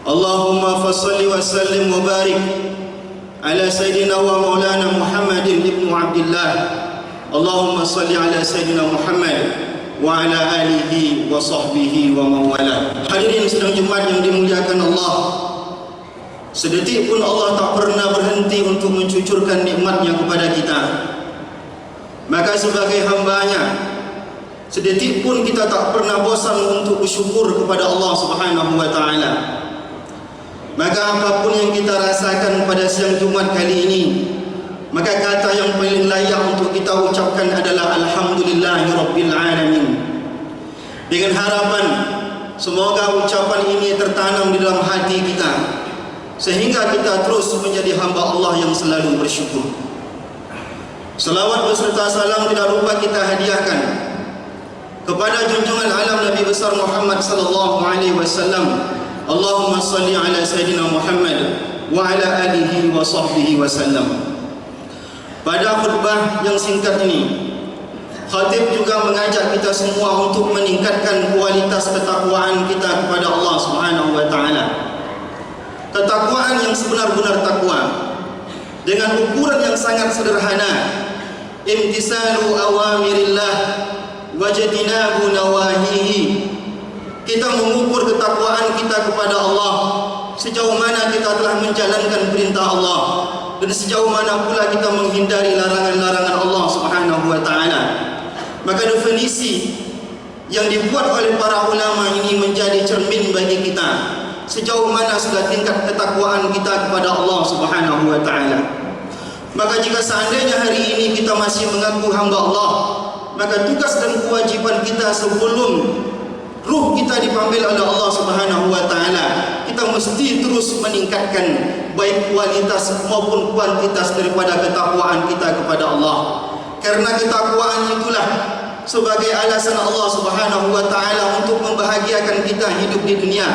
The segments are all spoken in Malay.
Allahumma fassalli wa sallim wa barik ala Sayyidina wa Maulana Muhammadin ibnu Abdillah. Allahumma salli ala Sayyidina Muhammad wa ala alihi wa sahbihi wa mawala. Hadirin sidang Jumat yang dimuliakan Allah, sedetik pun Allah tak pernah berhenti untuk mencucurkan nikmatnya kepada kita. Maka sebagai hambanya, sedetik pun kita tak pernah bosan untuk bersyukur kepada Allah Subhanahu wa ta'ala. Maka apapun yang kita rasakan pada siang Jumat kali ini, maka kata yang paling layak untuk kita ucapkan adalah Alhamdulillahirabbil alamin. Dengan harapan semoga ucapan ini tertanam di dalam hati kita, sehingga kita terus menjadi hamba Allah yang selalu bersyukur. Salawat beserta salam tidak lupa kita hadiahkan kepada junjungan alam Nabi besar Muhammad sallallahu alaihi wasallam. Allahumma salli ala Sayyidina Muhammad wa ala alihi wa sahbihi wasallam. Pada khutbah yang singkat ini, khatib juga mengajak kita semua untuk meningkatkan kualitas ketakwaan kita kepada Allah Subhanahu wa taala. Ketakwaan yang sebenar-benar takwa dengan ukuran yang sangat sederhana, imtisalu awamirillah wajtinabu nawahihi. Kita mengukur ketakwaan kita kepada Allah sejauh mana kita telah menjalankan perintah Allah, dan sejauh mana pula kita menghindari larangan-larangan Allah Subhanahu wa taala. Maka definisi yang dibuat oleh para ulama ini menjadi cermin bagi kita sejauh mana sudah tingkat ketakwaan kita kepada Allah Subhanahu wa taala. Maka jika seandainya hari ini kita masih mengaku hamba Allah, maka tugas dan kewajiban kita sebelum ruh kita dipanggil oleh Allah Subhanahu wa taala, kita mesti terus meningkatkan baik kualitas maupun kuantitas daripada ketakwaan kita kepada Allah. Karena ketakwaan itulah sebagai alasan Allah Subhanahu wa taala untuk membahagiakan kita hidup di dunia.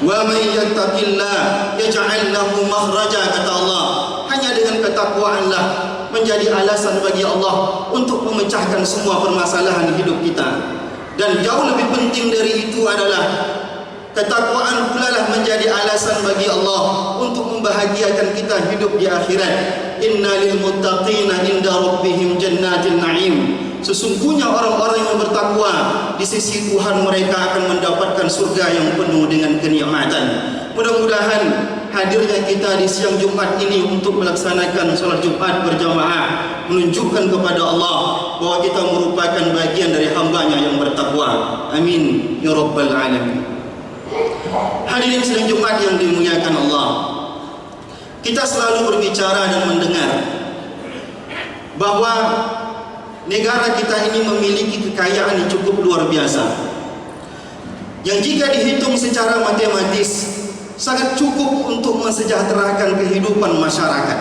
Wa may yattaqillah yaj'al lahu makhraja, kata Allah. Hanya dengan ketakwaanlah menjadi alasan bagi Allah untuk memecahkan semua permasalahan hidup kita. Dan jauh lebih penting dari itu adalah ketakwaan pula lah menjadi alasan bagi Allah untuk membahagiakan kita hidup di akhirat. Innalil muttaqina inda rabbihim jannatin na'im. Sesungguhnya orang-orang yang bertakwa di sisi Tuhan mereka akan mendapatkan surga yang penuh dengan kenikmatan. Mudah-mudahan hadirnya kita di siang Jumat ini untuk melaksanakan salat Jumat berjamaah menunjukkan kepada Allah bahwa kita merupakan bagian dari hambanya yang bertakwa. Amin ya rabbal alamin. Hadirin sidang Jumat yang dimuliakan Allah, kita selalu berbicara dan mendengar bahwa negara kita ini memiliki kekayaan yang cukup luar biasa, yang jika dihitung secara matematis sangat cukup untuk mensejahterakan kehidupan masyarakat.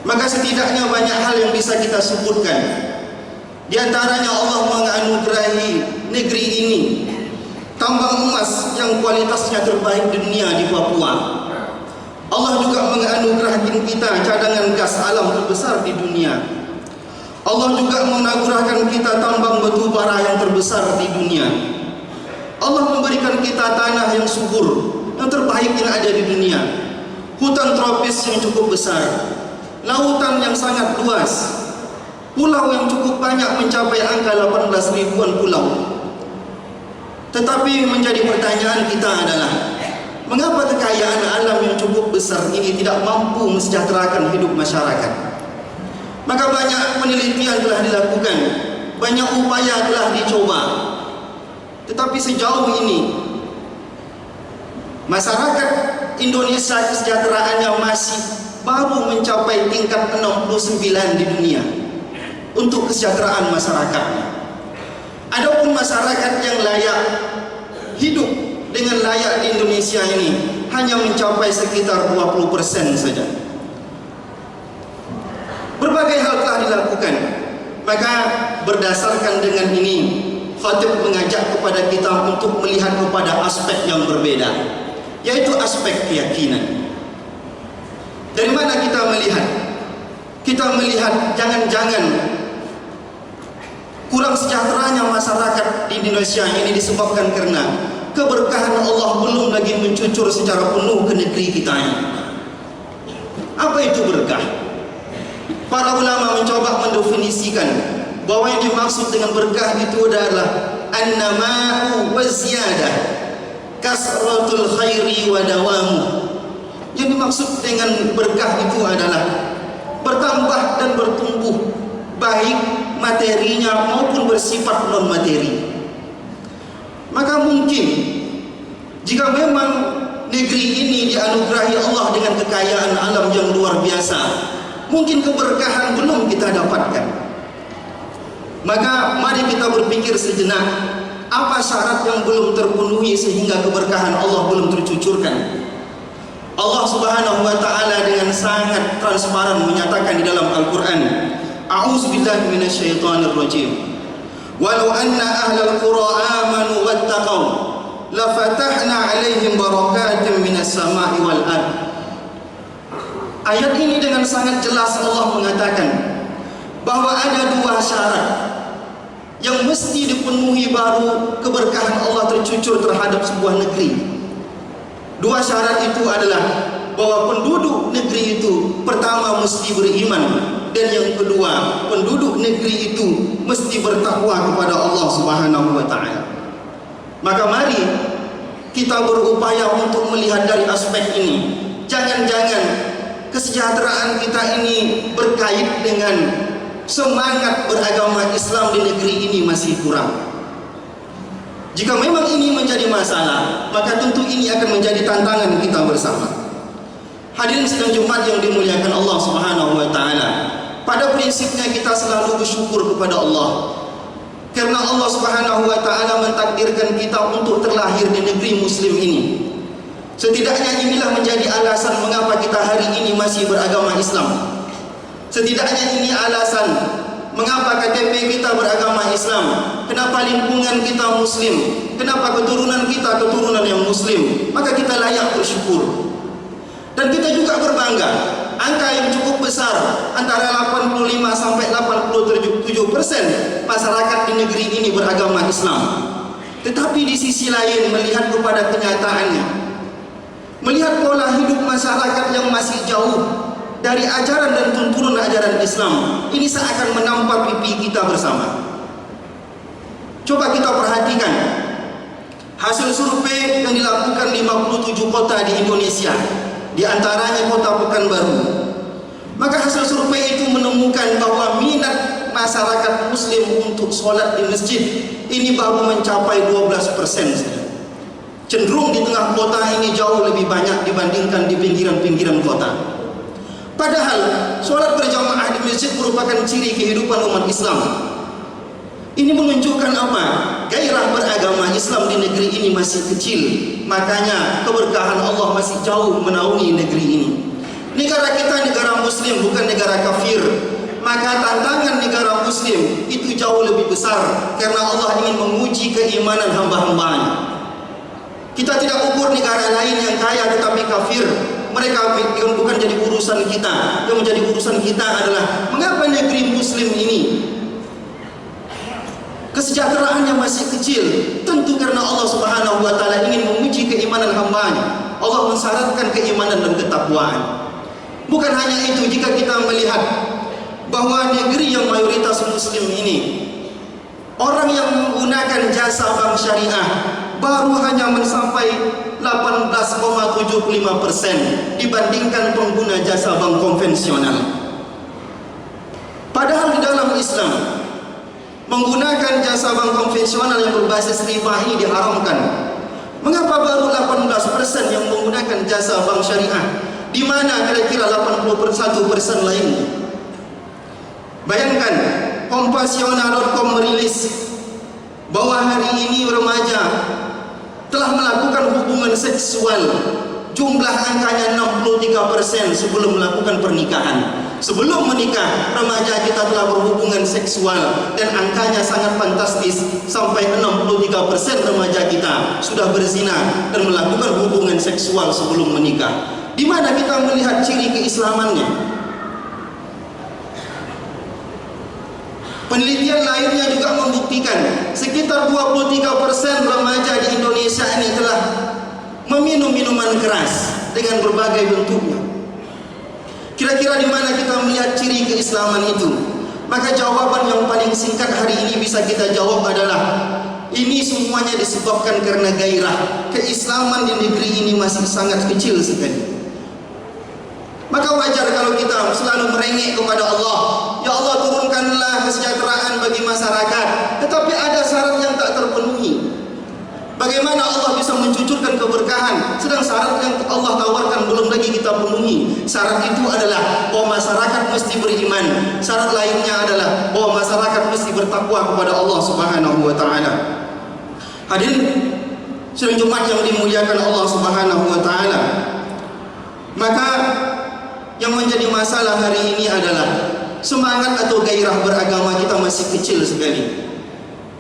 Maka setidaknya banyak hal yang bisa kita sebutkan. Di antaranya Allah menganugerahi negeri ini tambang emas yang kualitasnya terbaik di dunia di Papua. Allah juga menganugerahi kita cadangan gas alam terbesar di dunia. Allah juga menganugerahkan kita tambang batu bara yang terbesar di dunia. Allah memberikan kita tanah yang subur, yang terbaik yang ada di dunia, hutan tropis yang cukup besar, lautan yang sangat luas, pulau yang cukup banyak mencapai angka 18 ribuan pulau. Tetapi menjadi pertanyaan kita adalah, mengapa kekayaan alam yang cukup besar ini tidak mampu mensejahterakan hidup masyarakat? Maka banyak penelitian telah dilakukan, banyak upaya telah dicoba, tetapi sejauh ini masyarakat Indonesia kesejahteraannya masih baru mencapai tingkat 69 di dunia untuk kesejahteraan masyarakatnya. Adapun masyarakat yang layak hidup dengan layak di Indonesia ini hanya mencapai sekitar 20% saja. Berbagai hal telah dilakukan. Maka berdasarkan dengan ini, khatib mengajak kepada kita untuk melihat kepada aspek yang berbeda, yaitu aspek keyakinan. Dari mana kita melihat? Kita melihat jangan-jangan kurang sejahteranya masyarakat di Indonesia ini disebabkan karena keberkahan Allah belum lagi mencucur secara penuh ke negeri kita ini. Apa itu berkah? Para ulama mencoba mendefinisikan bahwa yang dimaksud dengan berkah itu adalah an-nama'u wa ziyadah, kasratul khairi wa dawamu. Yang dimaksud dengan berkah itu adalah bertambah dan bertumbuh, baik materinya maupun bersifat non materi. Maka mungkin jika memang negeri ini dianugerahi Allah dengan kekayaan alam yang luar biasa, mungkin keberkahan belum kita dapatkan. Maka mari kita berpikir sejenak, apa syarat yang belum terpenuhi sehingga keberkahan Allah belum tercucurkan? Allah Subhanahu wa taala dengan sangat transparan menyatakan di dalam Al-Qur'an, A'udzubillahi minasyaitonir rajim. Walau anna ahlal qura amanu wattaqau lafatahna 'alaihim barakatin minas sama'i wal ard. Ayat ini dengan sangat jelas Allah mengatakan bahwa ada dua syarat yang mesti dipenuhi baru keberkahan Allah tercucur terhadap sebuah negeri. Dua syarat itu adalah bahwa penduduk negeri itu pertama mesti beriman, dan yang kedua penduduk negeri itu mesti bertakwa kepada Allah Subhanahu wa taala. Maka mari kita berupaya untuk melihat dari aspek ini. Jangan-jangan kesejahteraan kita ini berkait dengan semangat beragama Islam di negeri ini masih kurang. Jika memang ini menjadi masalah, maka tentu ini akan menjadi tantangan kita bersama. Hadirin sidang Jumat yang dimuliakan Allah Subhanahu wa taala, pada prinsipnya kita selalu bersyukur kepada Allah karena Allah Subhanahu wa taala mentakdirkan kita untuk terlahir di negeri muslim ini. Setidaknya inilah menjadi alasan mengapa kita hari ini masih beragama Islam. Setidaknya ini alasan mengapa KTP kita beragama Islam, kenapa lingkungan kita muslim, kenapa keturunan kita keturunan yang muslim. Maka kita layak bersyukur. Dan kita juga berbangga, angka yang cukup besar, antara 85 sampai 87% masyarakat di negeri ini beragama Islam. Tetapi di sisi lain melihat kepada kenyataannya, melihat pola hidup masyarakat yang masih jauh dari ajaran dan tuntunan ajaran Islam, ini seakan menampak pipi kita bersama. Coba kita perhatikan hasil survei yang dilakukan 57 kota di Indonesia, di antaranya kota Pekanbaru. Maka hasil survei itu menemukan bahwa minat masyarakat muslim untuk sholat di masjid ini baru mencapai 12%. Cenderung di tengah kota ini jauh lebih banyak dibandingkan di pinggiran-pinggiran kota. Padahal sholat berjamaah di masjid merupakan ciri kehidupan umat Islam. Ini menunjukkan apa? Gairah beragama Islam di negeri ini masih kecil. Makanya keberkahan Allah masih jauh menaungi negeri ini. Negara kita negara muslim, bukan negara kafir. Maka tantangan negara muslim itu jauh lebih besar, karena Allah ingin menguji keimanan hamba-hambanya. Kita tidak ukur negara lain yang kaya tetapi kafir. Mereka bukan jadi urusan kita. Yang menjadi urusan kita adalah mengapa negeri muslim ini kesejahteraannya masih kecil. Tentu karena Allah Subhanahu wa taala ingin menguji keimanan hambanya. Allah mensyaratkan keimanan dan ketakwaan. Bukan hanya itu, jika kita melihat bahwa negeri yang mayoritas muslim ini, orang yang menggunakan jasa bank syariah baru hanya mencapai 18,75% dibandingkan pengguna jasa bank konvensional. Padahal di dalam Islam menggunakan jasa bank konvensional yang berbasis riba ini diharamkan. Mengapa baru 18% yang menggunakan jasa bank syariah, di mana kira-kira 81% lainnya? Bayangkan, Kompasiona.com merilis bahwa hari ini remaja telah melakukan hubungan seksual, jumlah angkanya 63% sebelum melakukan pernikahan. Sebelum menikah, remaja kita telah berhubungan seksual, dan angkanya sangat fantastis, sampai 63% remaja kita sudah berzina dan melakukan hubungan seksual sebelum menikah. Di mana kita melihat ciri keislamannya? Penelitian lainnya juga membuktikan sekitar 23% remaja di Indonesia ini telah meminum minuman keras dengan berbagai bentuknya. Kira-kira di mana kita melihat ciri keislaman itu? Maka jawaban yang paling singkat hari ini bisa kita jawab adalah ini semuanya disebabkan karena gairah. Keislaman di negeri ini masih sangat kecil sekali. Maka wajar kalau kita selalu merengek kepada Allah, ya Allah turunkanlah kesejahteraan bagi masyarakat. Tetapi ada syarat yang tak terpenuhi. Bagaimana Allah bisa mencucurkan keberkahan sedang syarat yang Allah tawarkan belum lagi kita penuhi? Syarat itu adalah bahwa masyarakat mesti beriman. Syarat lainnya adalah bahwa masyarakat mesti bertakwa kepada Allah Subhanahu wa taala. Hadirin sidang Jumat yang dimuliakan Allah Subhanahu wa taala. Maka yang menjadi masalah hari ini adalah semangat atau gairah beragama kita masih kecil sekali.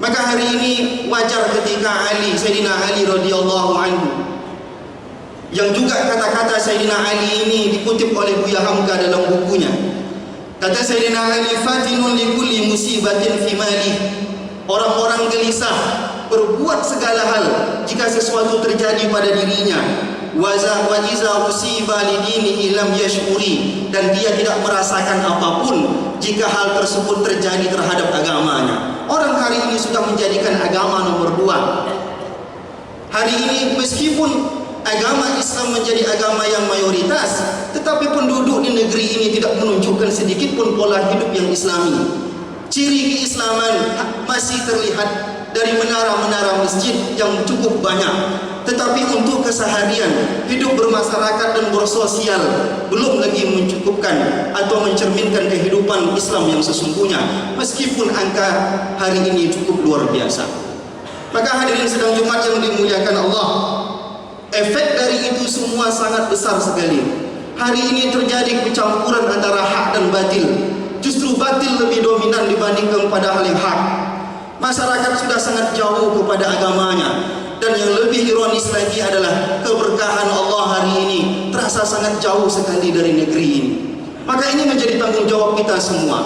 Maka hari ini wajar ketika Sayyidina Ali radhiyallahu anhu, yang juga kata-kata Sayyidina Ali ini dikutip oleh Buya Hamka dalam bukunya. Kata Sayyidina Ali, fatinun likulli musibatin fi mali. Orang-orang gelisah berbuat segala hal jika sesuatu terjadi pada dirinya. Wa iza usiba lidinihi lam yashkuri, dan dia tidak merasakan apapun jika hal tersebut terjadi terhadap agamanya. Orang hari ini sudah menjadikan agama nomor 2. Hari ini meskipun agama Islam menjadi agama yang mayoritas, tetapi penduduk di negeri ini tidak menunjukkan sedikit pun pola hidup yang Islami. Ciri keislaman masih terlihat dari menara-menara masjid yang cukup banyak, tetapi untuk keseharian hidup bermasyarakat dan bersosial belum lagi mencukupkan atau mencerminkan kehidupan Islam yang sesungguhnya, meskipun angka hari ini cukup luar biasa. Maka hadirin sedang Jumat yang dimuliakan Allah, efek dari itu semua sangat besar sekali. Hari ini terjadi kecampuran antara hak dan batil. Justru batil lebih dominan dibandingkan pada hal yang hak. Masyarakat sudah sangat jauh kepada agamanya. Dan yang lebih ironis lagi adalah keberkahan Allah hari ini terasa sangat jauh sekali dari negeri ini. Maka ini menjadi tanggung jawab kita semua,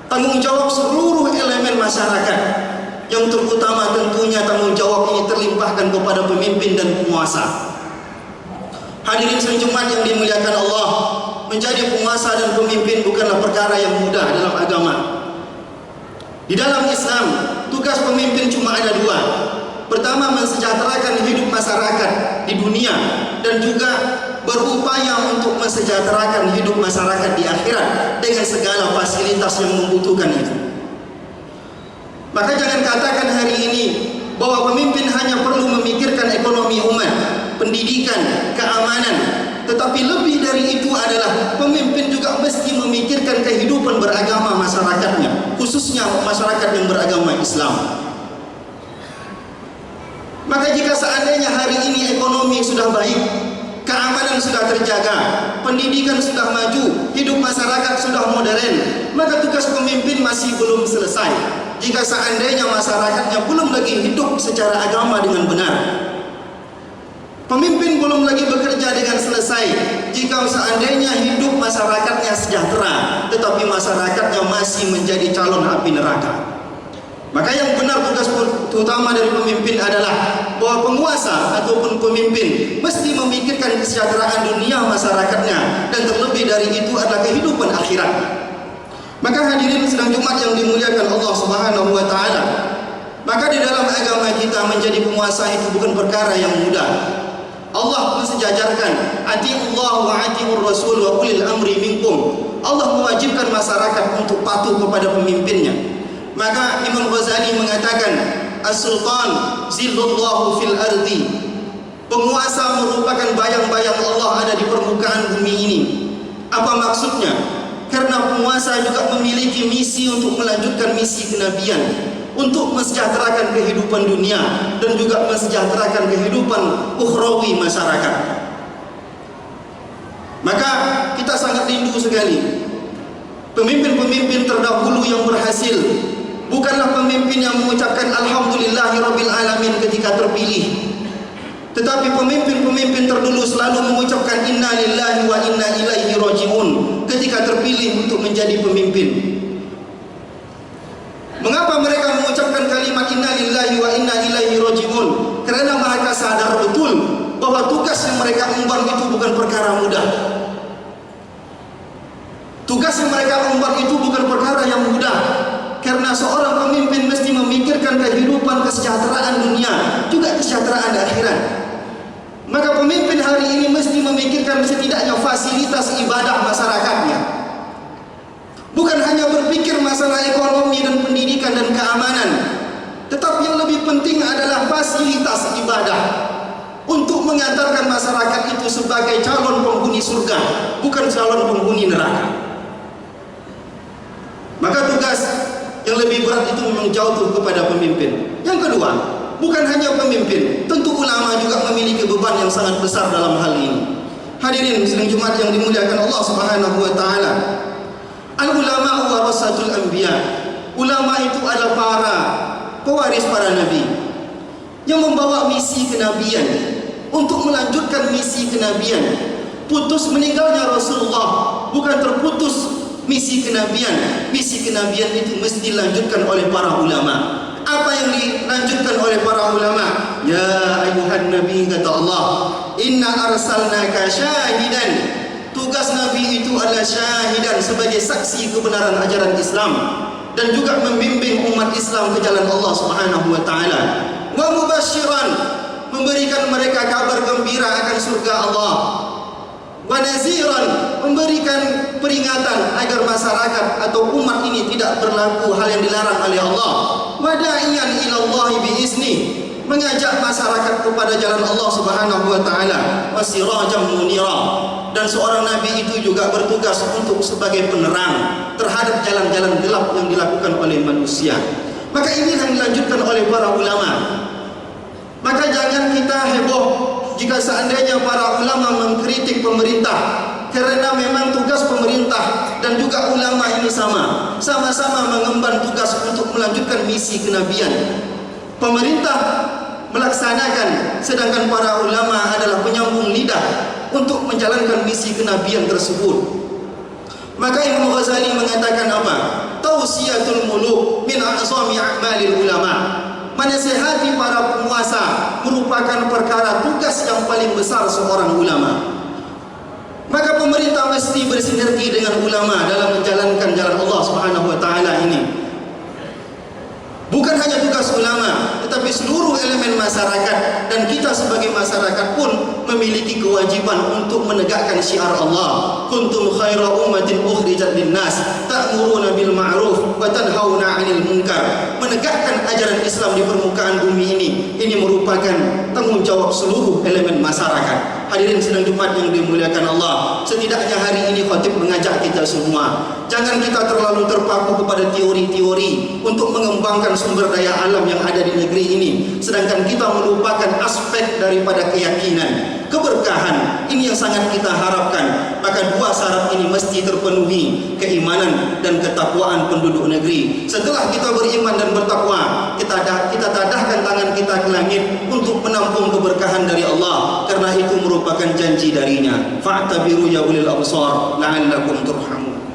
tanggung jawab seluruh elemen masyarakat, yang terutama tentunya tanggung jawab ini terlimpahkan kepada pemimpin dan penguasa. Hadirin sidang Jumat yang dimuliakan Allah, menjadi penguasa dan pemimpin bukanlah perkara yang mudah dalam agama. Di dalam Islam, tugas pemimpin cuma ada 2. Pertama, mensejahterakan hidup masyarakat di dunia, dan juga berupaya untuk mensejahterakan hidup masyarakat di akhirat dengan segala fasilitas yang membutuhkan itu. Maka jangan katakan hari ini bahwa pemimpin hanya perlu memikirkan ekonomi umat, pendidikan, keamanan, tetapi lebih dari itu adalah pemimpin juga mesti memikirkan kehidupan beragama masyarakatnya, khususnya masyarakat yang beragama Islam. Maka jika seandainya hari ini ekonomi sudah baik, keamanan sudah terjaga, pendidikan sudah maju, hidup masyarakat sudah modern, maka tugas pemimpin masih belum selesai. Jika seandainya masyarakatnya belum lagi hidup secara agama dengan benar, pemimpin belum lagi bekerja dengan selesai. Jika seandainya hidup masyarakatnya sejahtera, tetapi masyarakatnya masih menjadi calon api neraka. Maka yang benar tugas utama dari pemimpin adalah bahwa penguasa ataupun pemimpin mesti memikirkan kesejahteraan dunia masyarakatnya, dan terlebih dari itu adalah kehidupan akhirat. Maka hadirin sedang Jumat yang dimuliakan Allah Subhanahu wa taala, maka di dalam agama kita menjadi penguasa itu bukan perkara yang mudah. Allah mensejajarkan atiullah wa atiur rasul wa ulil amri minkum. Allah mewajibkan masyarakat untuk patuh kepada pemimpinnya. Maka Imam Ghazali mengatakan as-sultan zillullahu fil ardi. Penguasa merupakan bayang-bayang Allah ada di permukaan bumi ini. Apa maksudnya? Karena penguasa juga memiliki misi untuk melanjutkan misi kenabian, untuk mensejahterakan kehidupan dunia dan juga mensejahterakan kehidupan ukhrawi masyarakat. Maka kita sangat rindu sekali pemimpin-pemimpin terdahulu yang berhasil. Bukanlah pemimpin yang mengucapkan alhamdulillahirabbil alamin ketika terpilih, tetapi pemimpin-pemimpin terdahulu selalu mengucapkan inna lillahi wa inna ilaihi rajiun ketika terpilih untuk menjadi pemimpin. bahwa tugas yang mereka emban itu bukan perkara mudah. Tugas yang mereka emban itu bukan perkara yang mudah, karena seorang pemimpin mesti memikirkan kehidupan, kesejahteraan dunia, juga kesejahteraan akhirat. Maka pemimpin hari ini mesti memikirkan setidaknya fasilitas ibadah masyarakatnya. Bukan hanya berpikir masalah ekonomi dan pendidikan dan keamanan, tetapi yang lebih penting adalah fasilitas ibadah untuk mengantarkan masyarakat itu sebagai calon penghuni surga, bukan calon penghuni neraka. Maka tugas yang lebih berat itu memang jauh kepada pemimpin. Yang kedua, bukan hanya pemimpin, tentu ulama juga memiliki beban yang sangat besar dalam hal ini. Hadirin sidang Jumat yang dimuliakan Allah Subhanahu wa taala. Al-ulama warasatul anbiya. Ulama itu adalah para pewaris para nabi yang membawa misi kenabian untuk melanjutkan misi kenabian. Putus meninggalnya Rasulullah bukan terputus misi kenabian. Misi kenabian itu mesti dilanjutkan oleh para ulama. Apa yang dilanjutkan oleh para ulama? Ya ayuhan nabi, kata Allah, inna arsalnaka syahidan. Tugas nabi itu adalah syahidan, sebagai saksi kebenaran ajaran Islam dan juga membimbing umat Islam ke jalan Allah Subhanahu wa taala. Wa mubasyiran, memberikan mereka kabar gembira akan surga Allah. Wa naziran, memberikan peringatan agar masyarakat atau umat ini tidak berlaku hal yang dilarang oleh Allah. Wa da'iyan ila Allah biizni, mengajak masyarakat kepada jalan Allah Subhanahu wa taala. Wa sirajan munira, dan seorang nabi itu juga bertugas untuk sebagai penerang terhadap jalan-jalan gelap yang dilakukan oleh manusia. Maka ini yang dilanjutkan oleh para ulama. Maka jangan kita heboh jika seandainya para ulama mengkritik pemerintah, karena memang tugas pemerintah dan juga ulama ini sama-sama mengemban tugas untuk melanjutkan misi kenabian. Pemerintah melaksanakan, sedangkan para ulama adalah penyambung lidah untuk menjalankan misi kenabian tersebut. Maka Imam Ghazali mengatakan apa? Tausiyatul muluk min a'zami a'malil ulama. Menasihati para penguasa merupakan perkara tugas yang paling besar seorang ulama. Maka pemerintah mesti bersinergi dengan ulama dalam menjalankan jalan Allah Subhanahu wa taala ini. Bukan hanya tugas ulama, tetapi seluruh elemen masyarakat, dan kita sebagai masyarakat pun memiliki kewajiban untuk menegakkan syiar Allah. Kuntum khaira ummatin ukhrijat linnas ta'muruna bil ma'ruf wa tanhauna 'anil munkar. Menegakkan ajaran Islam di permukaan bumi ini merupakan tanggung jawab seluruh elemen masyarakat. Hadirin sidang Jumat yang dimuliakan Allah, setidaknya hari ini khatib mengajak kita semua, jangan kita terlalu terpaku kepada teori-teori untuk mengembangkan sumber daya alam yang ada di negeri ini, sedangkan kita melupakan aspek daripada keyakinan, keberkahan. Ini yang sangat kita harapkan. Maka dua syarat ini mesti terpenuhi, keimanan dan ketakwaan penduduk negeri. Setelah kita beriman dan bertakwa, kita tadahkan tangan kita ke langit untuk menampung keberkahan dari Allah, karena itu merupakan janji darinya. Fa'tabiru ya ulil absar la'allakum turhamun.